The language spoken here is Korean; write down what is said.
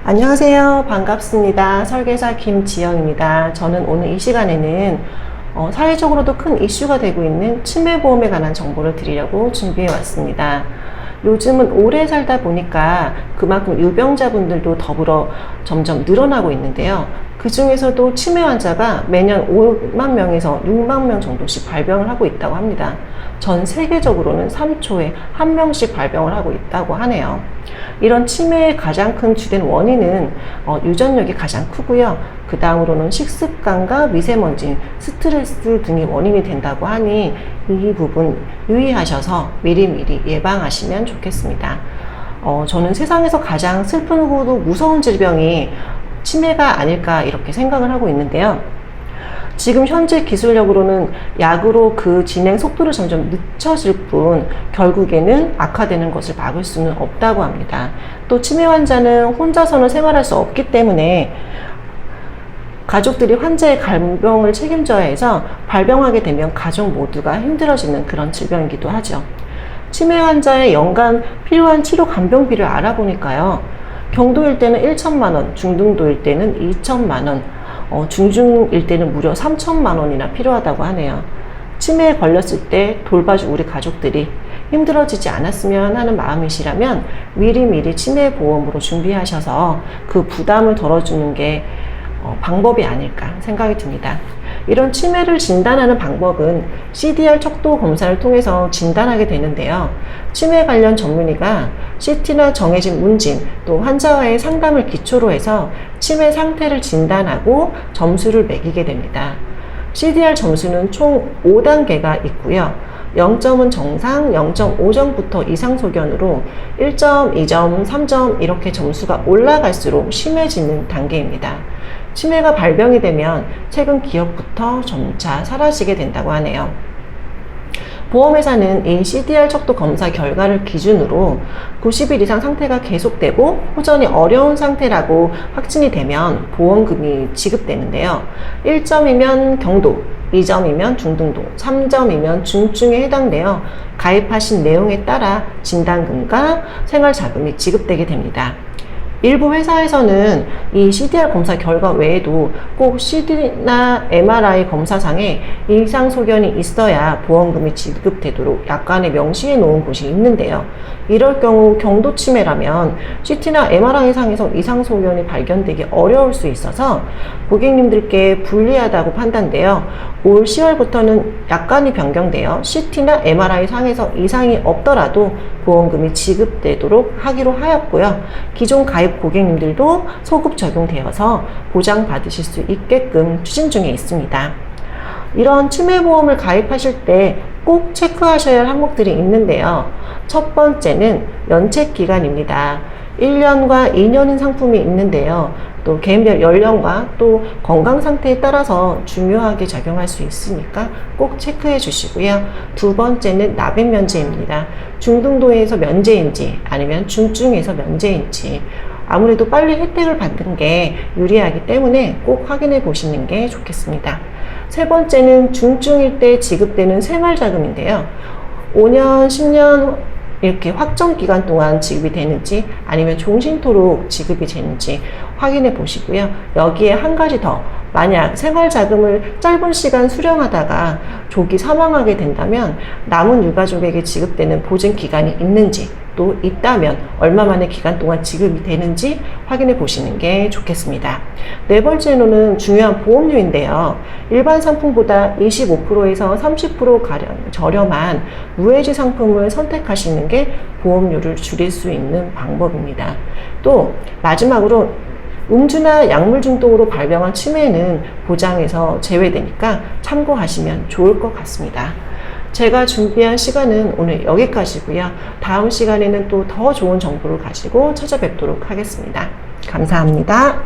안녕하세요. 반갑습니다. 설계사 김지영입니다. 저는 오늘 이 시간에는 사회적으로도 큰 이슈가 되고 있는 치매보험에 관한 정보를 드리려고 준비해 왔습니다. 요즘은 오래 살다 보니까 그만큼 유병자분들도 더불어 점점 늘어나고 있는데요. 그 중에서도 치매 환자가 매년 5만 명에서 6만 명 정도씩 발병을 하고 있다고 합니다. 전 세계적으로는 3초에 1명씩 발병을 하고 있다고 하네요. 이런 치매의 가장 큰 주된 원인은 유전력이 가장 크고요. 그 다음으로는 식습관과 미세먼지, 스트레스 등이 원인이 된다고 하니 이 부분 유의하셔서 미리미리 예방하시면 좋겠습니다. 저는 세상에서 가장 슬프고 무서운 질병이 치매가 아닐까 이렇게 생각을 하고 있는데요. 지금 현재 기술력으로는 약으로 그 진행 속도를 점점 늦춰질 뿐 결국에는 악화되는 것을 막을 수는 없다고 합니다. 또 치매 환자는 혼자서는 생활할 수 없기 때문에 가족들이 환자의 간병을 책임져야 해서 발병하게 되면 가족 모두가 힘들어지는 그런 질병이기도 하죠. 치매 환자의 연간 필요한 치료 간병비를 알아보니까요. 경도일 때는 1천만 원, 중등도일 때는 2천만 원, 중증일 때는 무려 3천만 원이나 필요하다고 하네요. 치매에 걸렸을 때 돌봐줄 우리 가족들이 힘들어지지 않았으면 하는 마음이시라면 미리미리 치매보험으로 준비하셔서 그 부담을 덜어주는 게 방법이 아닐까 생각이 듭니다. 이런 치매를 진단하는 방법은 CDR 척도 검사를 통해서 진단하게 되는데요. 치매 관련 전문의가 CT나 정해진 문진, 또 환자와의 상담을 기초로 해서 치매 상태를 진단하고 점수를 매기게 됩니다. CDR 점수는 총 5단계가 있고요. 0점은 정상, 0.5점부터 이상 소견으로 1점, 2점, 3점 이렇게 점수가 올라갈수록 심해지는 단계입니다. 치매가 발병이 되면 최근 기억부터 점차 사라지게 된다고 하네요. 보험회사는 이 CDR 척도 검사 결과를 기준으로 90일 이상 상태가 계속되고 호전이 어려운 상태라고 확진이 되면 보험금이 지급되는데요. 1점이면 경도, 2점이면 중등도, 3점이면 중증에 해당되어 가입하신 내용에 따라 진단금과 생활자금이 지급되게 됩니다. 일부 회사에서는 이 CDR 검사 결과 외에도 꼭 CT나 MRI 검사상에 이상 소견이 있어야 보험금이 지급되도록 약관에 명시해 놓은 곳이 있는데요. 이럴 경우 경도 치매라면 CT나 MRI 상에서 이상 소견이 발견되기 어려울 수 있어서 고객님들께 불리하다고 판단되어 올 10월부터는 약관이 변경되어 CT나 MRI 상에서 이상이 없더라도 보험금이 지급되도록 하기로 하였고요. 기존 가입 고객님들도 소급 적용되어서 보장받으실 수 있게끔 추진 중에 있습니다. 이런 치매보험을 가입하실 때 꼭 체크하셔야 할 항목들이 있는데요. 첫 번째는 연체 기간입니다. 1년과 2년인 상품이 있는데요. 또 개인별 연령과 또 건강 상태에 따라서 중요하게 작용할 수 있으니까 꼭 체크해 주시고요. 두 번째는 납입 면제입니다. 중등도에서 면제인지 아니면 중증에서 면제인지 아무래도 빨리 혜택을 받는 게 유리하기 때문에 꼭 확인해 보시는 게 좋겠습니다. 세 번째는 중증일 때 지급되는 생활자금인데요. 5년, 10년 이렇게 확정 기간 동안 지급이 되는지 아니면 종신토록 지급이 되는지 확인해 보시고요. 여기에 한 가지 더, 만약 생활자금을 짧은 시간 수령하다가 조기 사망하게 된다면 남은 유가족에게 지급되는 보증 기간이 있는지 또 있다면 얼마 만의 기간 동안 지급이 되는지 확인해 보시는 게 좋겠습니다. 네 번째로는 중요한 보험료인데요. 일반 상품보다 25%에서 30%가량 저렴한 무해지 상품을 선택하시는 게 보험료를 줄일 수 있는 방법입니다. 또 마지막으로 음주나 약물 중독으로 발병한 치매는 보장에서 제외되니까 참고하시면 좋을 것 같습니다. 제가 준비한 시간은 오늘 여기까지고요. 다음 시간에는 또 더 좋은 정보를 가지고 찾아뵙도록 하겠습니다. 감사합니다.